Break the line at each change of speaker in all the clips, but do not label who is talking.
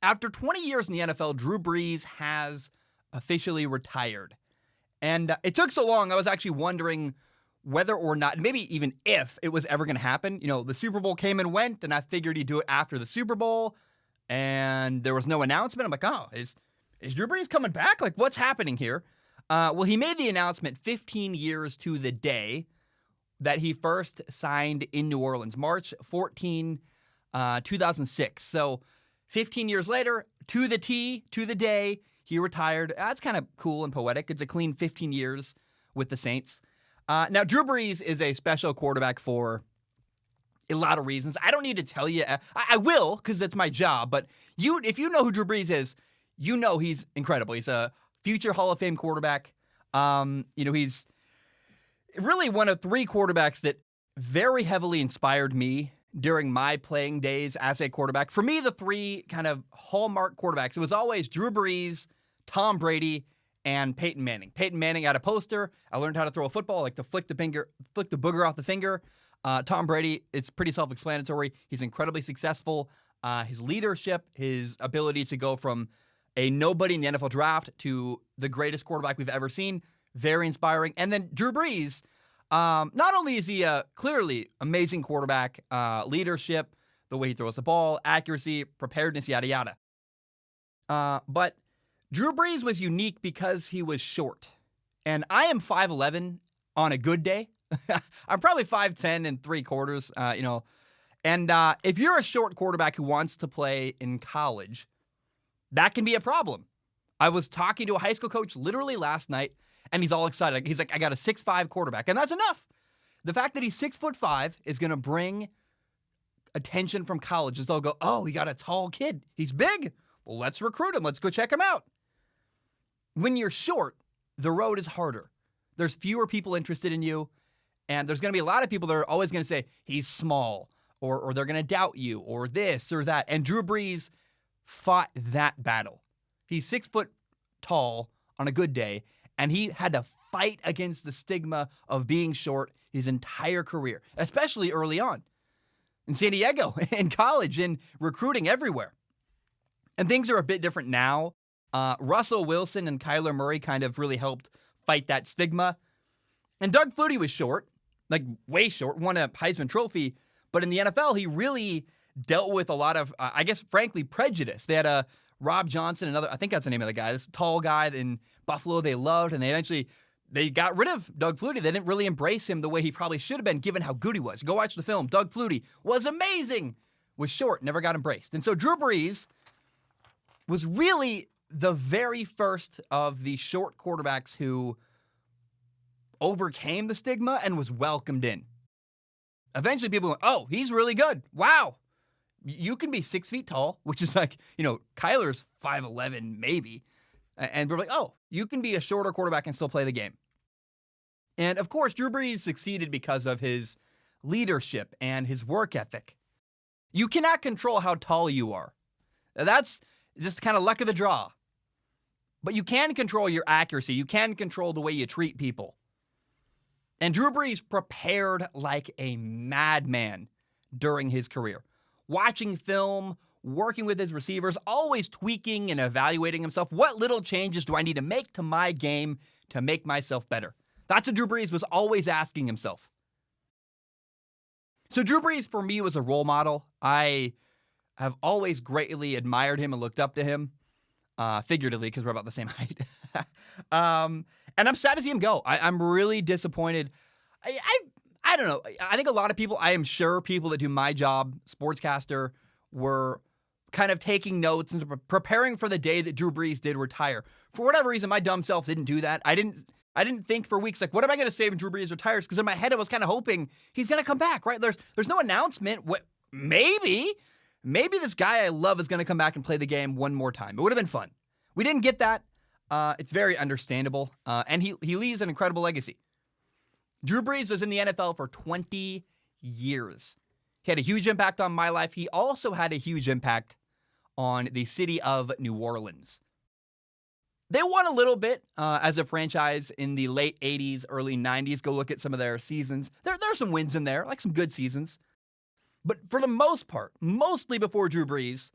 After 20 years in the NFL, Drew Brees has officially retired. And it took so long, I was actually wondering whether or not, maybe even if it was ever going to happen. You know, the Super Bowl came and went, and I figured he'd do it after the Super Bowl, and there was no announcement. I'm like, oh, is Drew Brees coming back? Like, what's happening here? Well, he made the announcement 15 years to the day that he first signed in New Orleans, March 14, 2006. So 15 years later, to the T, to the day, he retired. That's kind of cool and poetic. It's a clean 15 years with the Saints. Now, Drew Brees is a special quarterback for a lot of reasons. I don't need to tell you. I will, because it's my job. But if you know who Drew Brees is, you know he's incredible. He's a future Hall of Fame quarterback. He's really one of three quarterbacks that very heavily inspired me during my playing days as a quarterback. For me, the three kind of hallmark quarterbacks, it was always Drew Brees, Tom Brady, and Peyton Manning. Peyton Manning had a poster. I learned how to throw a football, like to flick the booger off the finger. Tom Brady, it's pretty self-explanatory. He's incredibly successful. His leadership, his ability to go from a nobody in the NFL draft to the greatest quarterback we've ever seen, very inspiring. And then Drew Brees, not only is he a clearly amazing quarterback, leadership, the way he throws the ball, accuracy, preparedness, yada, yada. But Drew Brees was unique because he was short. And I am 5'11" on a good day. I'm probably 5'10" and 3/4, And if you're a short quarterback who wants to play in college, that can be a problem. I was talking to a high school coach literally last night, and he's all excited. He's like, I got a 6'5" quarterback, and that's enough. The fact that he's 6'5" is going to bring attention from colleges. They'll go, oh, he got a tall kid. He's big. Well, let's recruit him. Let's go check him out. When you're short, the road is harder. There's fewer people interested in you, and there's going to be a lot of people that are always going to say, he's small, or they're going to doubt you, or this or that. And Drew Brees fought that battle. He's 6 foot tall on a good day, and he had to fight against the stigma of being short his entire career, especially early on in San Diego, in college, in recruiting everywhere. And things are a bit different now. Russell Wilson and Kyler Murray kind of really helped fight that stigma. And Doug Flutie was short, like way short, won a Heisman Trophy. But in the NFL, he really dealt with a lot of, I guess, frankly, prejudice. They had Rob Johnson, I think that's the name of the guy, this tall guy in Buffalo they loved, and they got rid of Doug Flutie. They didn't really embrace him the way he probably should have been, given how good he was. Go watch the film. Doug Flutie was amazing, was short, never got embraced. And so Drew Brees was really the very first of the short quarterbacks who overcame the stigma and was welcomed in. Eventually people went, oh, he's really good. Wow. You can be 6 feet tall, which is like, Kyler's 5'11", maybe. And we're like, oh, you can be a shorter quarterback and still play the game. And of course, Drew Brees succeeded because of his leadership and his work ethic. You cannot control how tall you are. That's just kind of luck of the draw. But you can control your accuracy. You can control the way you treat people. And Drew Brees prepared like a madman during his career. Watching film, working with his receivers, always tweaking and evaluating himself. What little changes do I need to make to my game to make myself better? That's what Drew Brees was always asking himself. So Drew Brees, for me, was a role model. I have always greatly admired him and looked up to him, figuratively, because we're about the same height. And I'm sad to see him go. I'm really disappointed. I don't know. I think a lot of people, I am sure people that do my job, sportscaster, were kind of taking notes and preparing for the day that Drew Brees did retire. For whatever reason, my dumb self didn't do that. I didn't think for weeks, like, what am I going to say when Drew Brees retires? Because in my head, I was kind of hoping he's going to come back, right? There's no announcement. Maybe this guy I love is going to come back and play the game one more time. It would have been fun. We didn't get that. It's very understandable. And he leaves an incredible legacy. Drew Brees was in the NFL for 20 years. He had a huge impact on my life. He also had a huge impact on the city of New Orleans. They won a little bit as a franchise in the late 80s, early 90s. Go look at some of their seasons. There are some wins in there, like some good seasons. But for the most part, mostly before Drew Brees,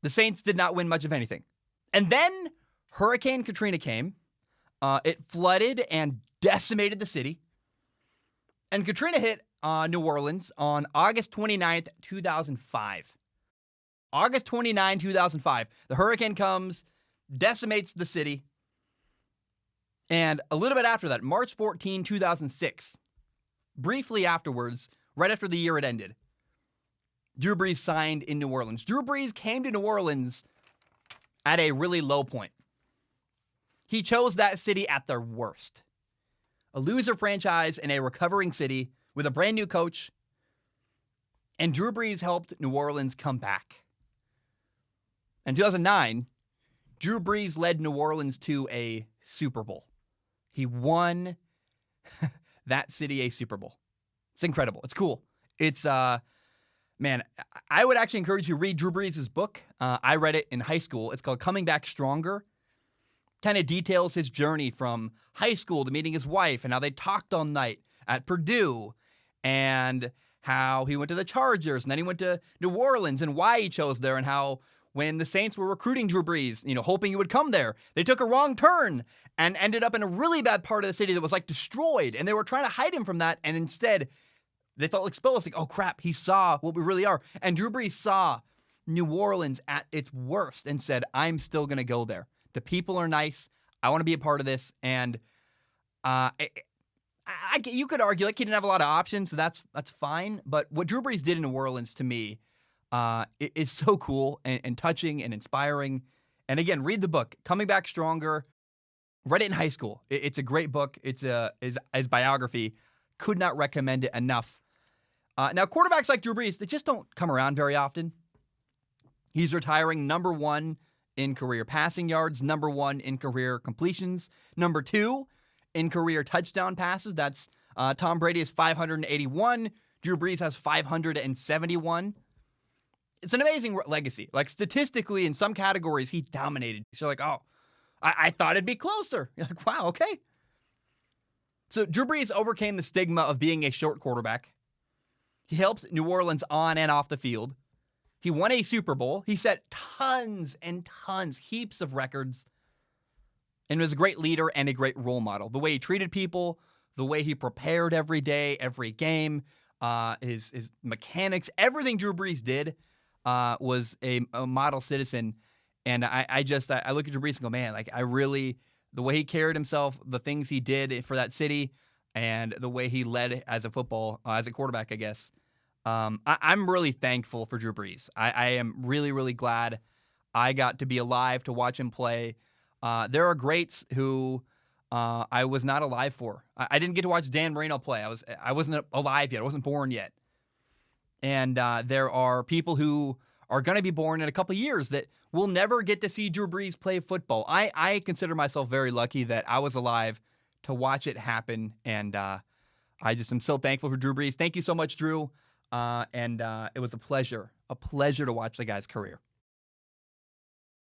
The Saints did not win much of anything. And then Hurricane Katrina came. It flooded and decimated the city. And Katrina hit New Orleans on August 29th, 2005. August 29, 2005. The hurricane comes, decimates the city. And a little bit after that, March 14, 2006, briefly afterwards, right after the year had ended, Drew Brees signed in New Orleans. Drew Brees came to New Orleans at a really low point. He chose that city at their worst. A loser franchise in a recovering city with a brand new coach. And Drew Brees helped New Orleans come back. In 2009, Drew Brees led New Orleans to a Super Bowl. He won that city a Super Bowl. It's incredible. It's cool. It's, man, I would actually encourage you to read Drew Brees' book. I read it in high school. It's called Coming Back Stronger. Kind of details his journey from high school to meeting his wife and how they talked all night at Purdue and how he went to the Chargers and then he went to New Orleans and why he chose there and how when the Saints were recruiting Drew Brees, hoping he would come there, they took a wrong turn and ended up in a really bad part of the city that was like destroyed. And they were trying to hide him from that. And instead, they felt exposed. Like, oh crap, he saw what we really are. And Drew Brees saw New Orleans at its worst and said, I'm still going to go there. The people are nice. I want to be a part of this. And you could argue like he didn't have a lot of options, so that's fine. But what Drew Brees did in New Orleans to me is so cool and touching and inspiring. And again, read the book, Coming Back Stronger. Read it in high school. It's a great book. It's his biography. Could not recommend it enough. Now, quarterbacks like Drew Brees, they just don't come around very often. He's retiring number 1 in career passing yards, number 1 in career completions, number 2 in career touchdown passes. That's Tom Brady has 581. Drew Brees has 571. It's an amazing legacy. Like statistically, in some categories, he dominated. So like, oh, I thought it'd be closer. You're like, wow, okay. So Drew Brees overcame the stigma of being a short quarterback. He helped New Orleans on and off the field. He won a Super Bowl. He set tons and tons, heaps of records, and was a great leader and a great role model. The way he treated people, the way he prepared every day, every game, his mechanics, everything Drew Brees did was a model citizen. And I look at Drew Brees and go, man, like the way he carried himself, the things he did for that city, and the way he led as a quarterback, I guess. I'm really thankful for Drew Brees. I am really, really glad I got to be alive to watch him play. There are greats who I was not alive for. I didn't get to watch Dan Marino play. I wasn't alive yet. I wasn't born yet. And there are people who are going to be born in a couple of years that will never get to see Drew Brees play football. I consider myself very lucky that I was alive to watch it happen. And I just am so thankful for Drew Brees. Thank you so much, Drew. And it was a pleasure to watch the guy's career.